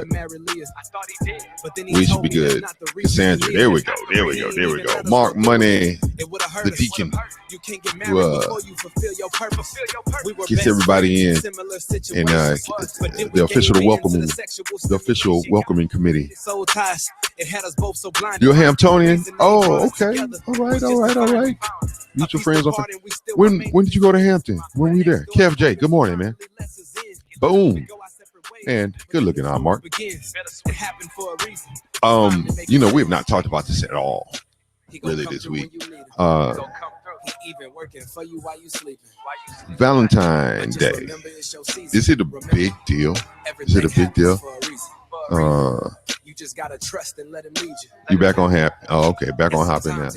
that. We should be good. Cassandra, there we go. Mark Money, the Deacon, who gets everybody in, and the official welcoming committee. You're a Hamptonian? Oh, okay. All right. Meet your friends on. When did you go to Hampton? When were you there? Kev J, good morning, man. Boom. And good looking on Mark. We have not talked about this at all, really, this week. Valentine's Day. Is it a big deal? You just gotta trust and let him lead you. You back on Hap? Oh, okay, back on Hopping now.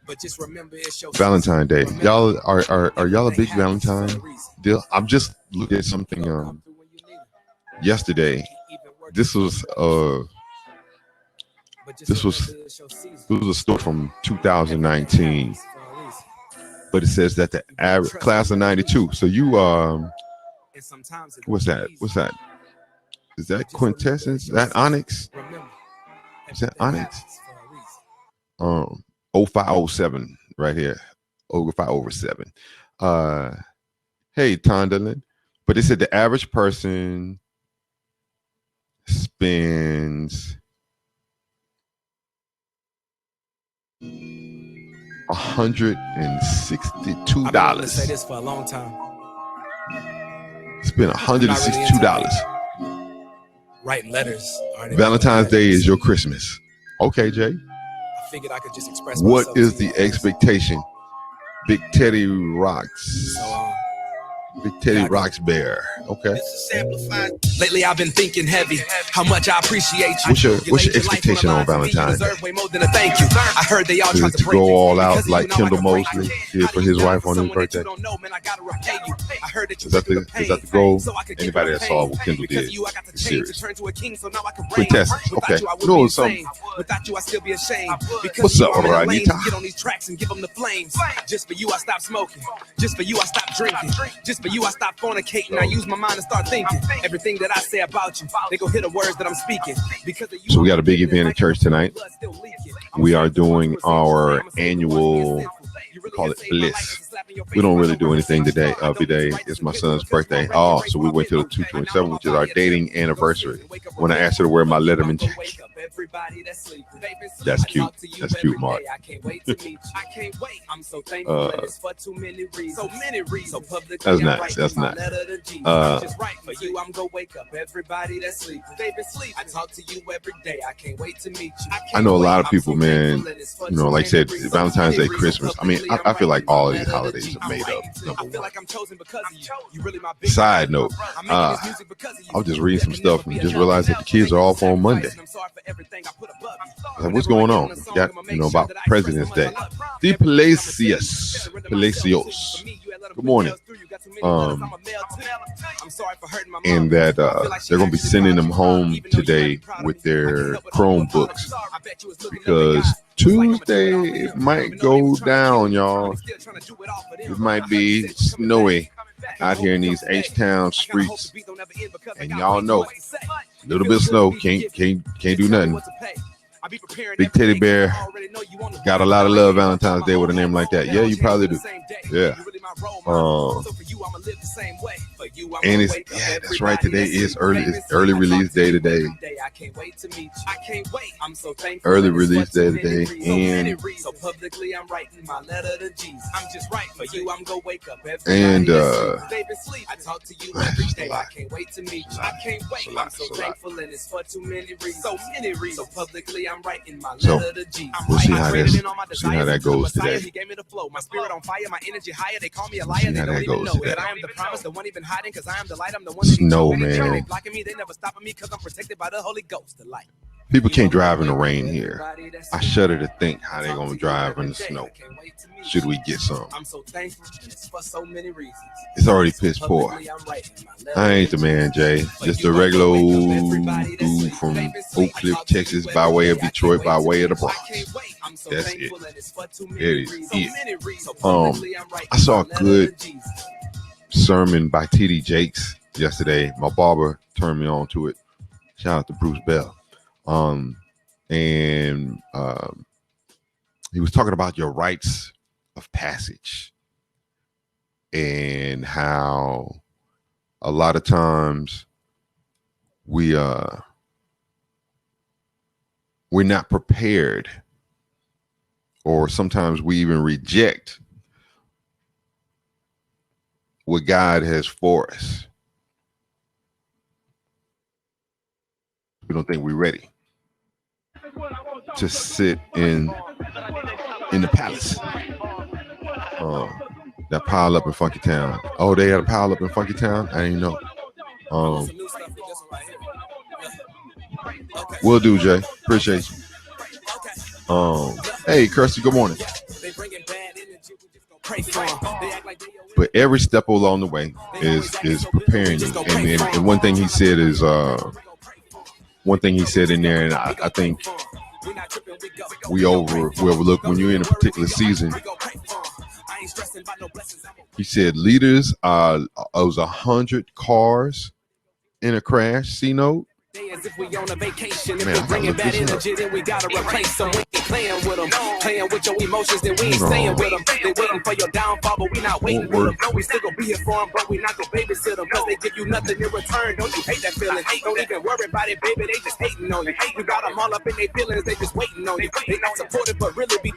But just remember it's your Valentine's Day. Y'all are y'all a big Valentine deal? I'm just looking at something yesterday. This was a story from 2019, but it says that the average class of 92. So you what's that? Is that Quintessence? Is that Onyx? Is that Onyx? 0507 right here. 0507. Hey, Tondalin. But it said the average person spends $162. Say this for a long time. Spend $162. Writing letters. Valentine's Day is your Christmas. Okay, Jay. I figured I could just express what is the expectation? Big Teddy Rocks. Big Teddy Rocks Bear. Okay. Lately I've been thinking heavy. How much I appreciate you. What's your expectation on Valentine's Day? Way more than a thank you. I heard they all try to go all out like Kendall Mosley did for his wife on his birthday. Is that the goal? Anybody that saw what Kendall did is serious. Quintessence. Okay. You know something. What's up, Ranita? Get on these tracks and give them the flames. Just for you I stop smoking. Just for you I stop drinking. Just for you I stop fornicating. I use my mind to start thinking. Everything that I say about you, they go hear the words that I'm speaking. So we got a big event in church tonight. We are doing our annual, we call it Bliss. We don't really do anything today. Today is my son's birthday. Oh, so we went to the 227, which is our dating anniversary. When I asked her to wear my Letterman jacket. That's cute. That's cute, Mark. That's nice. That's nice. I know a lot of people, man, you know, like I said, Valentine's Day, Christmas. I mean, I feel like all of these holidays are made up. Number one. Side note, I was just reading some stuff and just realized that the kids are off on Monday. What's going on? Got, you know, about President's Day. The Palacios. Good morning. And that they're going to be sending them home today with their Chromebooks because Tuesday it might go down, y'all. It might be snowy out here in these H-Town streets, and y'all know a little bit of snow can't do nothing. Big Teddy Bear got a lot of love Valentine's Day with a name like that. Yeah, you probably do. Yeah. And it's, yeah, that's right. Today is early release day today. Early release day today. And so we'll see how that goes today. See how that goes today. Snow, man. People can't drive in the rain here. I shudder to think how they're gonna drive in the snow. Should we get some? It's already piss poor. I ain't the man, Jay. Just a regular old dude from Oak Cliff, Texas, by way of Detroit, by way of the Bronx. That's it. It is it. I saw a good sermon by T.D. Jakes yesterday. My barber turned me on to it. Shout out to Bruce Bell. And he was talking about your rites of passage and how a lot of times we're not prepared, or sometimes we even reject what God has for us. We don't think we're ready to sit in the palace. That pile up in Funky Town. Oh, they had a pile up in Funky Town? I didn't know. Will do, Jay. Appreciate you. Hey, Kirsty, good morning. But every step along the way is preparing you. And one thing he said is one thing he said in there, and I think we overlook when you're in a particular season. He said leaders are 100 cars in a crash. C note. As if we on a vacation, if we're bringing bad energy, then we gotta replace them. We ain't playing with them, playing with your emotions, then we ain't staying with them. They waiting for your downfall, but we not waiting with them. No, we still gonna be here for them, but we not gonna babysit them, cause they give you nothing in return. Don't you hate that feeling? Don't even worry about it, baby, they just hating on you. You got them all up in their feelings, they just waiting on you. They not supportive, but really be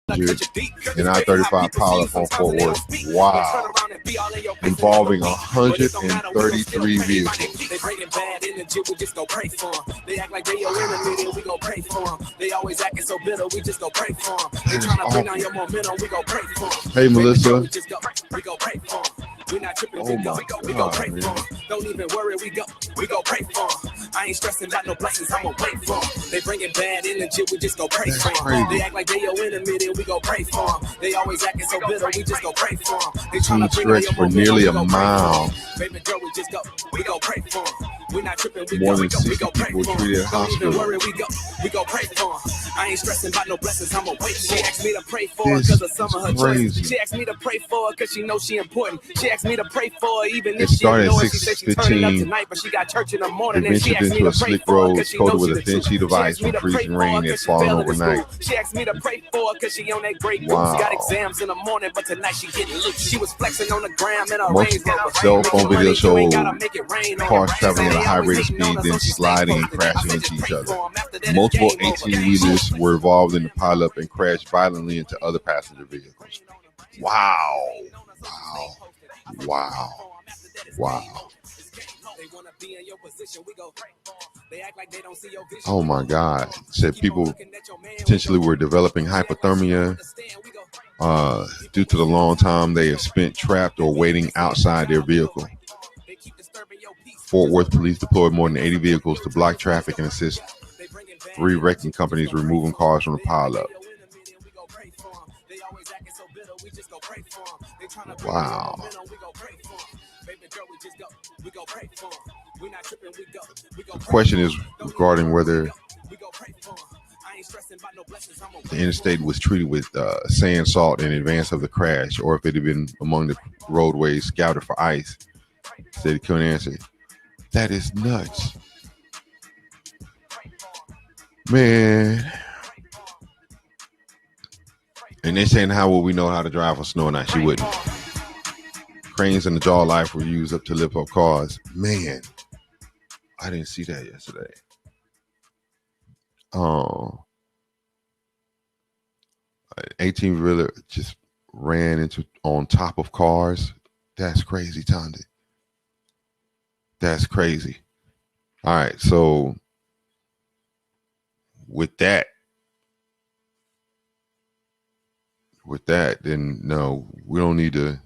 and I-35 pilot on Fort Worth. Wow. Involving 133 vehicles. They bringing bad energy, we just go pray for them. They act like they your enemy, we go pray for them. They always acting so bitter, we just go pray for them. They trying to bring down your momentum, we go pray for them. Hey, Melissa. We go pray for them. We not tripping, we go pray for them. Don't even worry, we go pray for them. I ain't stressing about no blessings, I'm gonna wait for them. They bringing bad energy, we just go pray for them. They act like they your enemy, then we go pray for them. They always acting so bitter, we just go pray for them. They trying to bring down your momentum, nearly a mile. Baby girl, we go pray for them. We not tripping, we go pray for them. Don't even worry, we go pray for them. I ain't stressing about no blessings, I'm gonna wait. She asked me to pray for her cause of some of her choices. She asked me to pray for her cause she knows she important. She asked me to pray for her even if she didn't know it. She said she turning up tonight, but she got church in the morning. And she asked me to pray for her cause she knows she's a thin sheet of ice from freezing rain that's falling overnight. She asked me to pray for her cause she on that great goose. Got exams in the morning, but tonight she getting loose. She was flexing on the gram and her Range Rover. Cell phone video show cars traveling at a high rate of speed, then sliding and crashing into each other. Multiple 18-wheelers were involved in the pileup and crashed violently into other passenger vehicles. Wow. Oh my God. Said people potentially were developing hypothermia due to the long time they have spent trapped or waiting outside their vehicle. Fort Worth police deployed more than 80 vehicles to block traffic and assist 3 wrecking companies removing cars from the pileup. Wow. The question is regarding whether the interstate was treated with sand salt in advance of the crash, or if it had been among the roadways scouted for ice. Said he couldn't answer. That is nuts, man. And they're saying, how will we know how to drive on snow and ice? You wouldn't. Cranes and the jaw life were used up to lift up cars. Man, I didn't see that yesterday. Oh, 18-wheeler just ran on top of cars. That's crazy, Tonda. That's crazy. All right, so with that, then no, we don't need to.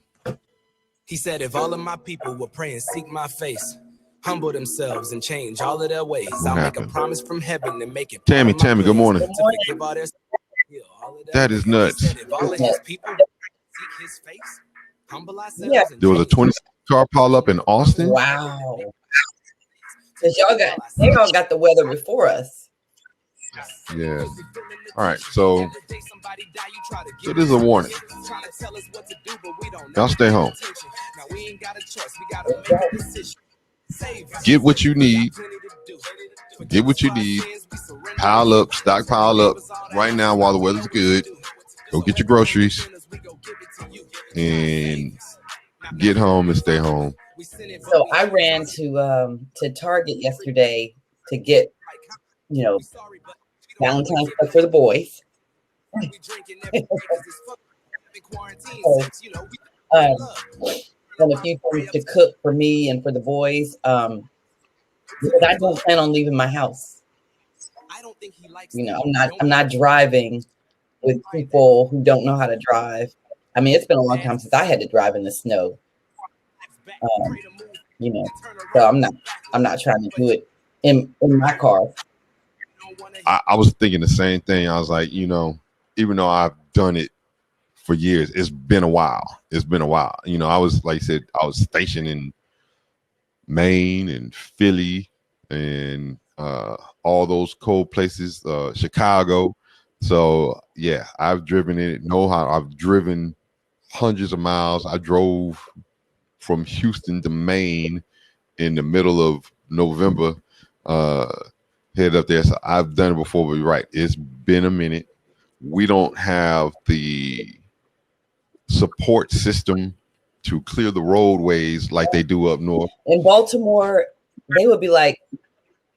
He said, if all of my people will pray and seek my face, humble themselves and change all of their ways, I'll make a promise from heaven and make it. Tammy, good morning. That is nuts. Yeah. There was a 20-car pileup in Austin. Wow. Because they all got the weather before us. Yeah. All right. So this is a warning. Y'all stay home. Get what you need. Get what you need. Pile up, stockpile up right now while the weather's good. Go get your groceries and get home and stay home. So I ran to Target yesterday to get, you know, Valentine's stuff for the boys. So, and a few things to cook for me and for the boys. Because I don't plan on leaving my house. You know, I'm not driving with people who don't know how to drive. I mean, it's been a long time since I had to drive in the snow. You know, so I'm not trying to do it in my car. I was thinking the same thing. I was like, even though I've done it for years, it's been a while. I was, like I said, I was stationed in Maine and Philly and all those cold places, Chicago. So yeah, I've driven it. I've driven hundreds of miles. I drove from Houston to Maine in the middle of November. Head up there. So I've done it before, but you're right. It's been a minute. We don't have the support system to clear the roadways like they do up north. In Baltimore, they would be like,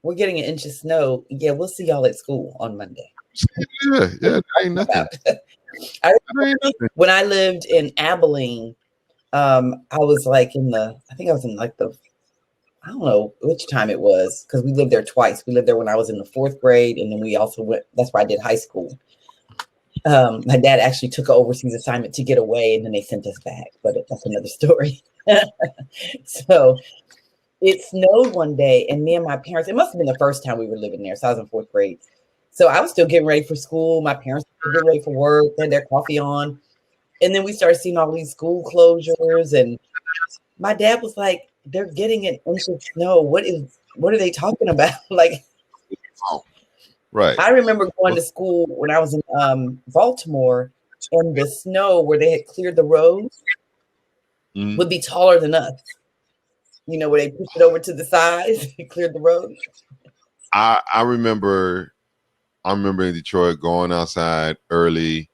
we're getting an inch of snow. Yeah, we'll see y'all at school on Monday. Yeah, that ain't nothing. When I lived in Abilene, I was like I think I was in like I don't know which time it was, because we lived there twice. We lived there when I was in the 4th grade, and then we also went, that's why I did high school. My dad actually took an overseas assignment to get away, and then they sent us back, but that's another story. So it snowed one day, and me and my parents, it must have been the first time we were living there. So I was in 4th grade. So I was still getting ready for school. My parents were getting ready for work. They had their coffee on. And then we started seeing all these school closures. And my dad was like, they're getting an inch of snow. What are they talking about? Like, right. I remember going to school when I was in Baltimore, and the snow where they had cleared the roads would be taller than us. You know, where they pushed it over to the side and cleared the road. I remember in Detroit going outside early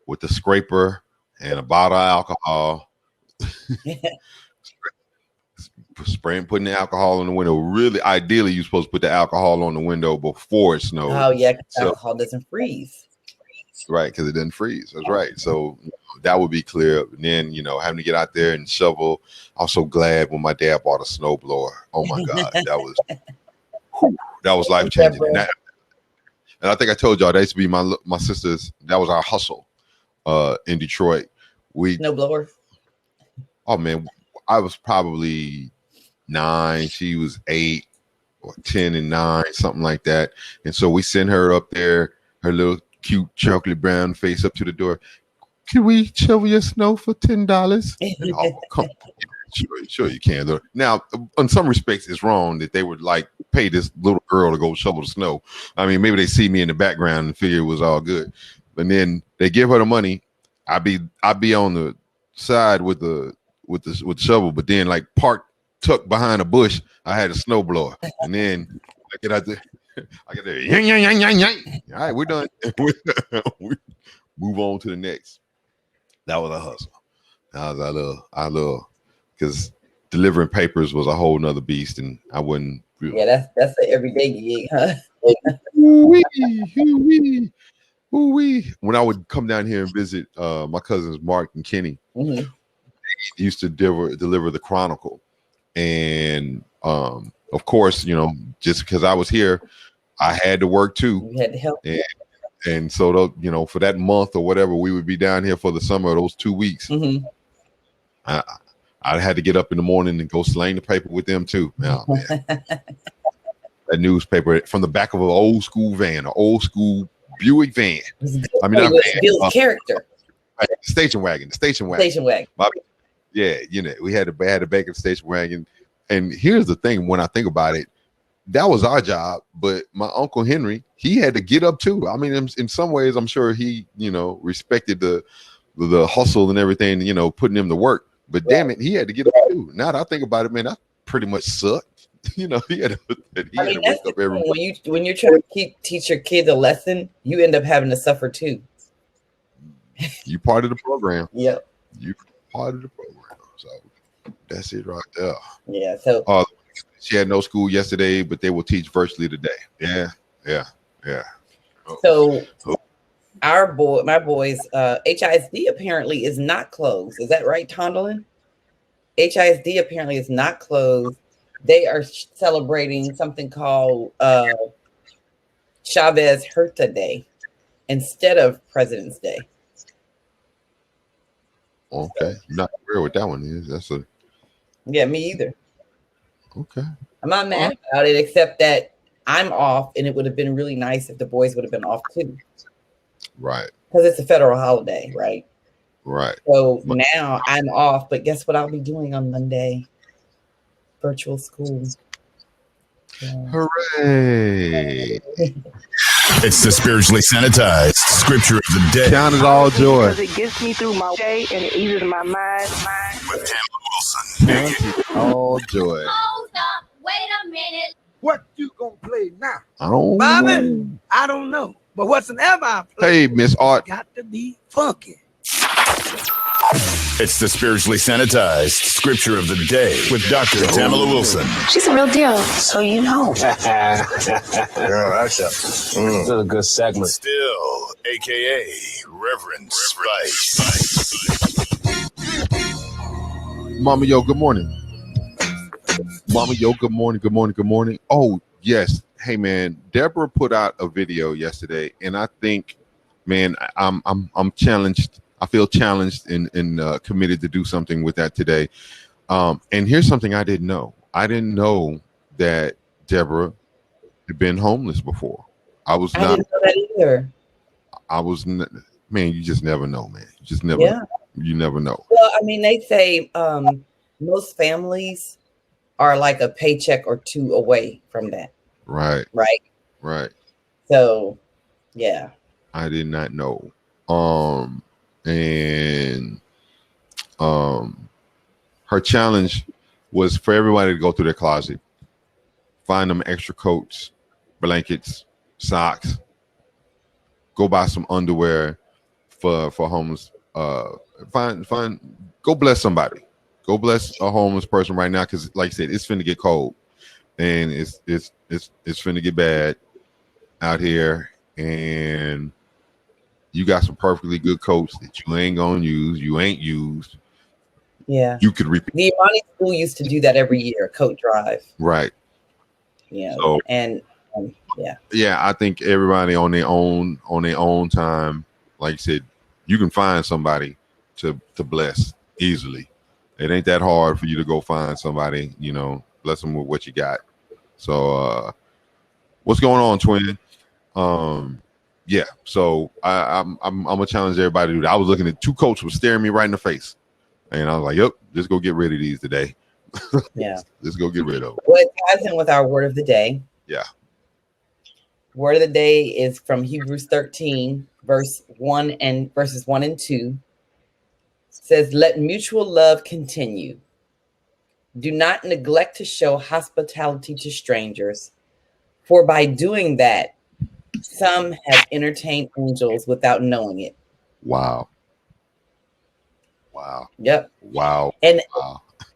with the scraper and a bottle of alcohol. Putting the alcohol on the window. Really, ideally, you're supposed to put the alcohol on the window before it snows. Oh yeah, alcohol doesn't freeze. Right, because it doesn't freeze. That's right. So that would be clear. And then, having to get out there and shovel. I was so glad when my dad bought a snowblower. Oh my God, that was life changing. And I think I told y'all that used to be my sister's. That was our hustle in Detroit. Snowblower. Oh man, I was probably 9. She was 8 or 10 and 9, something like that. And so we sent her up there, her little cute chocolate brown face up to the door. Can we shovel your snow for $10? Oh, come on. Sure you can. Though. Now, in some respects, it's wrong that they would like pay this little girl to go shovel the snow. I mean, maybe they see me in the background and figure it was all good. But then they give her the money. I'd be on the side with the shovel, but then like parked tucked behind a bush, I had a snowblower, and then I get out there. Yang, yang, yang, yang, yang. All right, we're done. We move on to the next. That was a hustle. That was our little, because delivering papers was a whole nother beast, and I wouldn't. Yeah, that's an everyday gig, huh? When I would come down here and visit my cousins Mark and Kenny, they used to deliver the Chronicle, and of course, just because I was here, I had to work too. You had to help. And so, for that month or whatever, we would be down here for the summer, those 2 weeks. I had to get up in the morning and go slang the paper with them too. Oh, man. That newspaper from the back of an old school Buick van. I mean, Bill's character. Station wagon. Yeah, we had a back of station wagon. And here's the thing: when I think about it, that was our job. But my Uncle Henry, he had to get up too. I mean, in some ways, I'm sure he, respected the hustle and everything, putting him to work. But damn it, he had to get up too. Now that I think about it, man, that pretty much sucked. He had to wake up every morning. When you're trying to teach your kids a lesson, you end up having to suffer too. You part of the program. Yep. You part of the program. So that's it right there. Yeah. So she had no school yesterday, but they will teach virtually today. Yeah. So my boys, HISD apparently is not closed. Is that right, Tondalin? HISD apparently is not closed. They are celebrating something called Chavez Huerta Day instead of President's Day. Okay, not aware what that one is. Yeah, me either. Okay, I'm not mad about it, except that I'm off, and it would have been really nice if the boys would have been off too. Right. Because it's a federal holiday, right? Right. So now I'm off, but guess what I'll be doing on Monday? Virtual school. Yeah. Hooray! It's the spiritually sanitized scripture of the day. Count it all joy. Because it gets me through my day and it eases my mind. With Tamla Wilson. Count it all joy. Hold up, wait a minute. What you gonna play now? I don't Bobby, know. I don't know. But whatsoever I play, Hey, Miss Art. got to be funky. It's the spiritually sanitized scripture of the day with Dr. Tamla Wilson. She's a real deal, so you know. Girl, that's a good segment. Still, a.k.a. Reverend Spice. Mama Yo, good morning. Mama Yo, good morning, good morning, good morning. Oh, yes. Hey, man, Deborah put out a video yesterday, and I think, man, I'm challenged. I feel challenged and committed to do something with that today. And here's something I didn't know. I didn't know that Deborah had been homeless before. I didn't know that either. Man, you just never know, man. You just never. Yeah. You never know. Well, I mean, they say most families are like a paycheck or two away from that. Right. So, yeah. I did not know. And her challenge was for everybody to go through their closet, find them extra coats, blankets, socks, go buy some underwear for homeless. Go bless somebody. Go bless a homeless person right now, because like I said, it's finna get cold and it's finna get bad out here, and you got some perfectly good coats that you ain't gonna use. You ain't used. Yeah. You could repeat. The Imani School used to do that every year, coat drive. Right. Yeah. So, and yeah. Yeah, I think everybody on their own time, like I said, you can find somebody to bless easily. It ain't that hard for you to go find somebody, bless them with what you got. So what's going on, twin? Yeah, so I'm gonna challenge everybody to do that. I was looking at two coats was staring me right in the face, and I was like, "Yep, just go get rid of these today." Yeah, let's go get rid of them. Well, it ties in with our word of the day. Yeah, word of the day is from Hebrews 13, verses 1 and 2. It says, "Let mutual love continue. Do not neglect to show hospitality to strangers, for by doing that, some have entertained angels without knowing it." Wow. Yep. Wow. And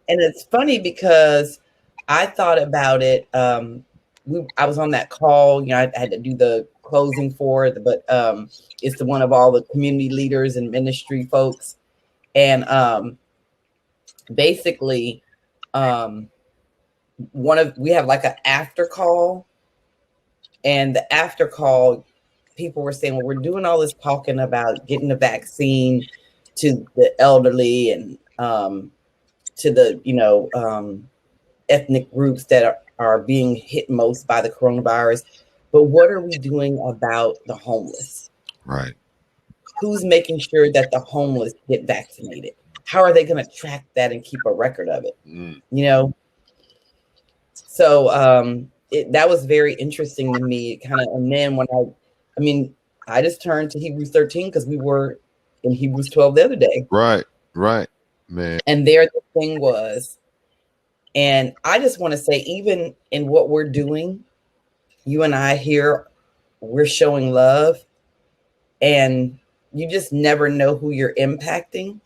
it's funny because I thought about it. I was on that call. I had to do the closing for it, but it's the one of all the community leaders and ministry folks, and basically, we have like an after call. And the after call, people were saying, well, we're doing all this talking about getting the vaccine to the elderly and to the, ethnic groups that are being hit most by the coronavirus. But what are we doing about the homeless? Right. Who's making sure that the homeless get vaccinated? How are they going to track that and keep a record of it? So, that was very interesting to me. Kind of, and then when I mean, I just turned to Hebrews 13 because we were in Hebrews 12 the other day. Right, man. And there the thing was, and I just want to say, even in what we're doing, you and I here, we're showing love, and you just never know who you're impacting.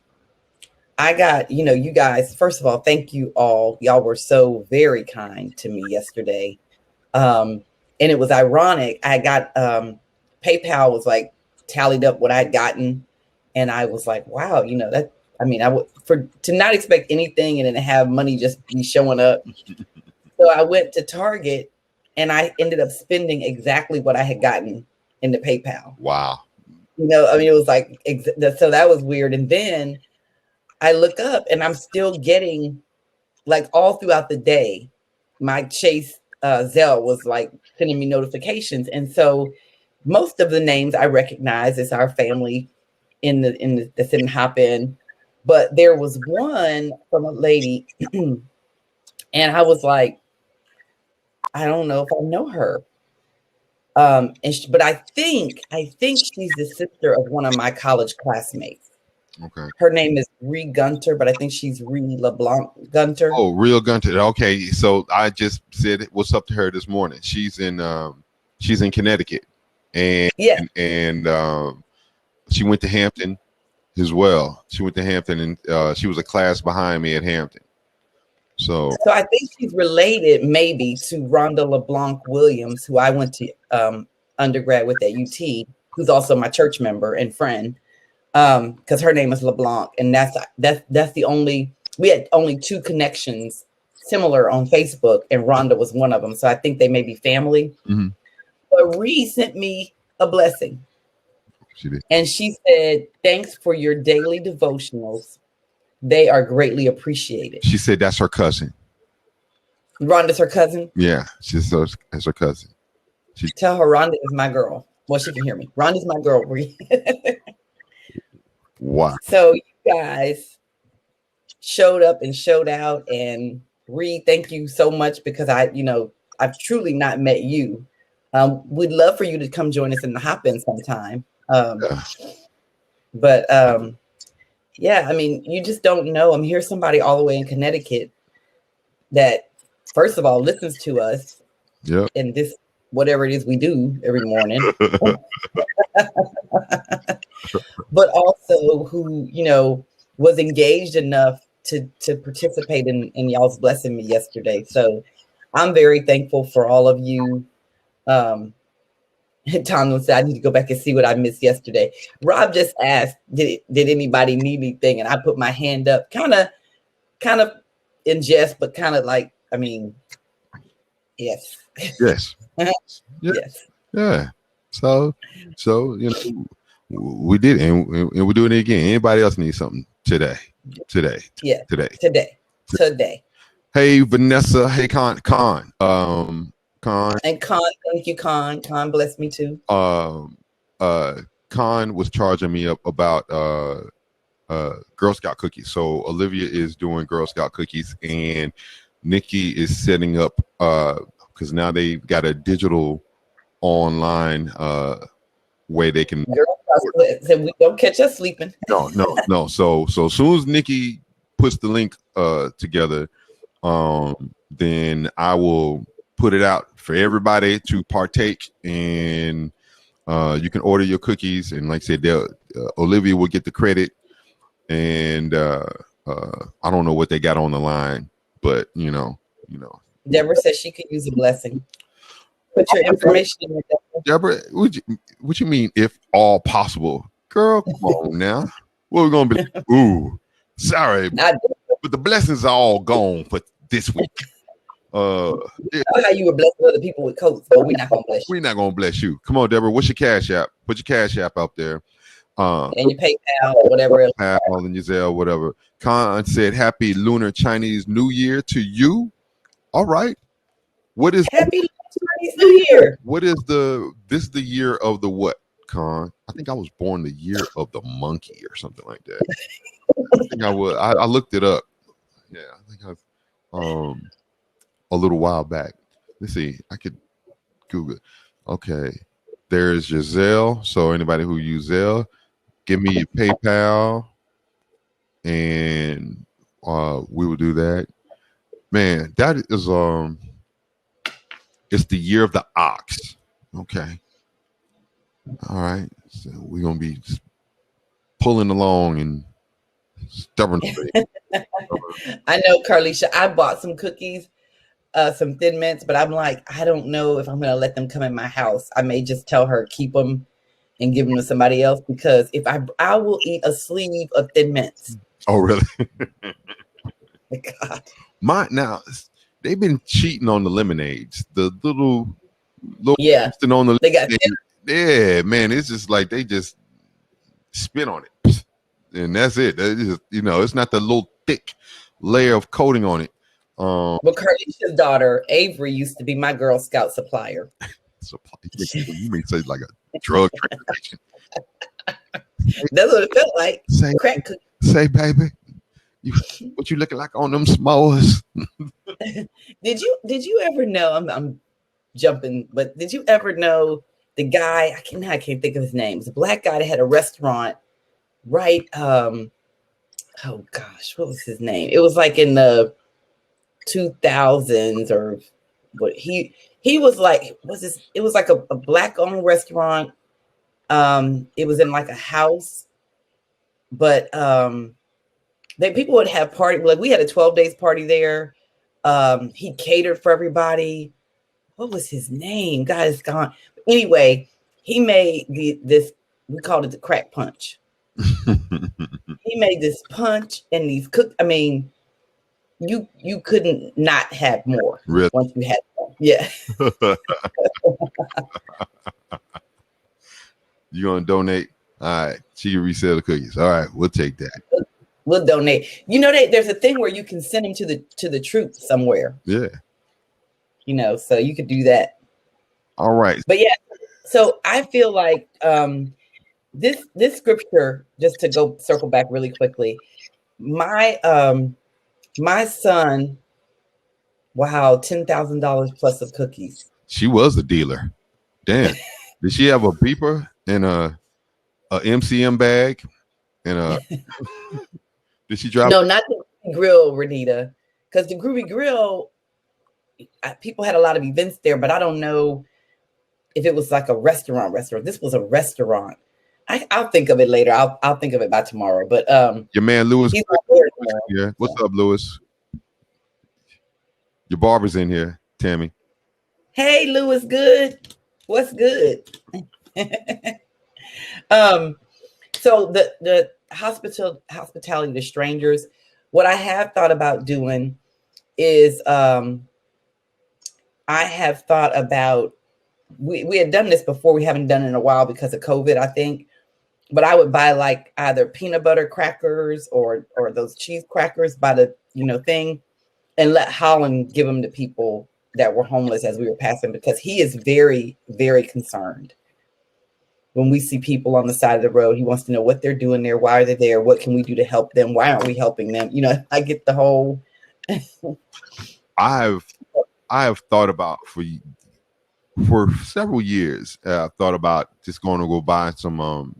I got, you guys, first of all, thank you all. Y'all were so very kind to me yesterday. And it was ironic. I got PayPal was like tallied up what I'd gotten. And I was like, wow, that, I mean, I would to not expect anything and then have money just be showing up. So I went to Target and I ended up spending exactly what I had gotten in the PayPal. Wow. I mean, it was like, so that was weird. And then I look up and I'm still getting, like, all throughout the day, my Chase Zelle was like sending me notifications. And so most of the names I recognize as our family in the that's in Hop In. But there was one from a lady, and I was like, I don't know if I know her. But I think she's the sister of one of my college classmates. Okay. Her name is Ree Gunter, but I think she's Ree LeBlanc Gunter. Oh, Real Gunter. Okay, so I just said what's up to her this morning. She's in Connecticut, and she went to Hampton as well. She went to Hampton, and she was a class behind me at Hampton. So I think she's related maybe to Rhonda LeBlanc Williams, who I went to undergrad with at UT, who's also my church member and friend. Because her name is LeBlanc, and that's the only, we had only 2 connections similar on Facebook, and Rhonda was one of them. So I think they may be family. Mm-hmm. But Ree sent me a blessing. She did. And she said, "Thanks for your daily devotionals. They are greatly appreciated." She said that's her cousin. Rhonda's her cousin? Yeah, that's her cousin. Tell her Rhonda is my girl. Well, she can hear me. Rhonda's my girl, Ree. Wow. So you guys showed up and showed out, and Ree, thank you so much, because I've truly not met you. We'd love for you to come join us in the Hop In sometime. But yeah, I mean, you just don't know. I'm here, somebody all the way in Connecticut that, first of all, listens to us. Yeah. And this, whatever it is we do every morning. But also who, was engaged enough to participate in y'all's blessing me yesterday. So I'm very thankful for all of you. Tamla said, I need to go back and see what I missed yesterday. Rob just asked, did anybody need anything? And I put my hand up, kind of in jest, but kind of like, I mean, yes. Yes. Yes. Yeah. So we did it, and we're doing it again. Anybody else need something today? Yeah. Today. Hey, Vanessa. Hey, Con. And Con, thank you, Con. Con bless me too. Con was charging me up about Girl Scout cookies. So Olivia is doing Girl Scout cookies, and Nikki is setting up because now they got a digital online way they can. So we don't catch us sleeping. No. So as soon as Nikki puts the link together, then I will put it out for everybody to partake, and you can order your cookies. And like I said, Olivia will get the credit, and I don't know what they got on the line, but you know. Deborah says she could use a blessing. Put your information in there, Deborah. What you mean, if all possible? Girl, come on now. What we gonna be? Ooh, sorry, but the blessings are all gone for this week. Yeah. How you were blessing other people with coats, but we're not gonna bless you. We're not gonna bless you. Come on, Deborah. What's your Cash App? Put your Cash App out there. And your PayPal or whatever else. PayPal and your Zelle, whatever. Khan said, "Happy Lunar Chinese New Year to you." All right. What is Happy Chinese New Year? What is this is the year of the what, Khan? I think I was born the year of the monkey or something like that. I think I was. I looked it up. Yeah, I think I was a little while back. let's see. I could Google. Okay, there's your Zelle. So anybody who use Zelle, give me your PayPal, and we will do that. Man, that is it's the year of the ox. Okay, all right. So we're gonna be pulling along and stubborn. I know, Carlisha. I bought some cookies, some Thin Mints, but I'm like, I don't know if I'm going to let them come in my house. I may just tell her keep them and give them to somebody else, because if I will eat a sleeve of Thin Mints. Oh, really? God. Now they've been cheating on the lemonades. The little Yeah, on the they got yeah, man. It's just like they just spin on it, and that's it. That is, it's not the little thick layer of coating on it. Well, Carlisha's daughter Avery used to be my Girl Scout supplier. You may say like a drug transaction. That's what it felt like. Say, crack cookie. Say, baby, what you looking like on them s'mores? Did you ever know? I'm jumping, but did you ever know the guy? I can't think of his name. It's a black guy that had a restaurant, right? Oh gosh, what was his name? It was like in the 2000s, or what? He was like, it was like a black owned restaurant. It was in like a house, but people would have party. Like we had a 12 days party there. He catered for everybody. What was his name? God, it's gone. Anyway, he made this. We called it the crack punch. He made this punch and these I mean, you couldn't not have more. Really? Once you had them. Yeah. You gonna donate? All right, she can resell the cookies. All right, we'll take that. We'll donate. There's a thing where you can send them to the troops somewhere. Yeah. So you could do that. All right. But yeah, so I feel like this scripture, just to go circle back really quickly, my son, wow, $10,000 plus of cookies. She was a dealer. Damn. Did she have a beeper and a MCM bag and did she drive? No, not the grill, Renita, because the Groovy Grill, people had a lot of events there, but I don't know if it was like a restaurant. This was a restaurant. I'll think of it later. I'll think of it by tomorrow. But your man Lewis, yeah. What's up, Lewis? Your barber's in here, Tammy. Hey, Lewis, good. What's good? So the hospitality to strangers. What I have thought about doing is I have thought about, we had done this before. We haven't done it in a while because of COVID, I think. But I would buy like either peanut butter crackers or those cheese crackers by the thing, and let Holland give them to people that were homeless as we were passing, because he is very, very concerned. When we see people on the side of the road, he wants to know what they're doing there. Why are they there? What can we do to help them? Why aren't we helping them? I get the whole. I have thought about for several years. I've thought about just going to go buy some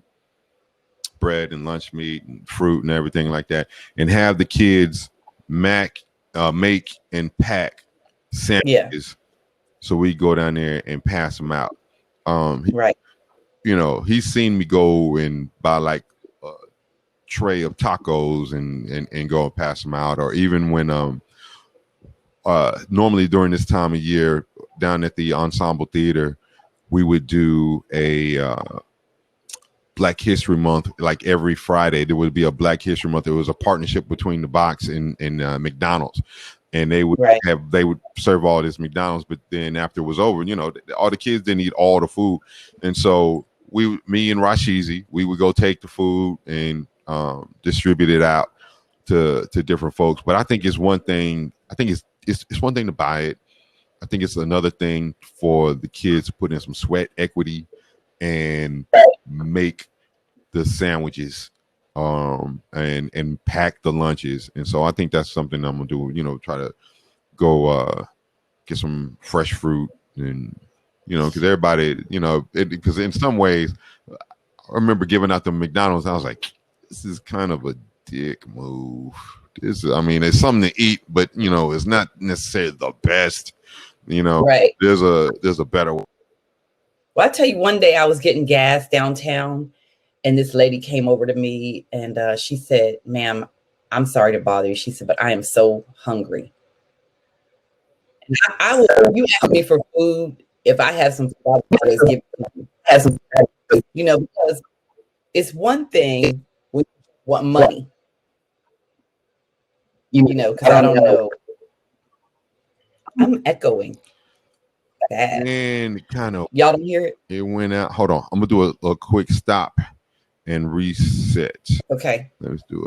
bread and lunch meat and fruit and everything like that, and have the kids make and pack sandwiches. So we go down there and pass them out. Right. He's seen me go and buy like a tray of tacos and go and pass them out. Or even when normally during this time of year down at the Ensemble Theater, we would do a Black History Month. Like every Friday, there would be a Black History Month. It was a partnership between the box and McDonald's. And they would serve all this McDonald's, but then after it was over, all the kids didn't eat all the food. And so me and Rashizi, we would go take the food and distribute it out to different folks. But I think it's one thing. I think it's one thing to buy it. I think it's another thing for the kids to put in some sweat equity and make the sandwiches and pack the lunches. And so I think that's something I'm gonna do, try to go get some fresh fruit, and because everybody, because in some ways, I remember giving out the McDonald's. I was like, this is kind of a dick move. It's something to eat, but it's not necessarily the best. Right. There's a better way. Well, I tell you, one day I was getting gas downtown, and this lady came over to me, and she said, "Ma'am, I'm sorry to bother you." She said, "But I am so hungry." And I will. You ask me for food. If I have some food, I'll always give you some. Because it's one thing when you want money. Because I don't know. I'm echoing. Bad. And kind of y'all don't hear it. It went out. Hold on. I'm gonna do a quick stop and reset. Okay. Let's do it.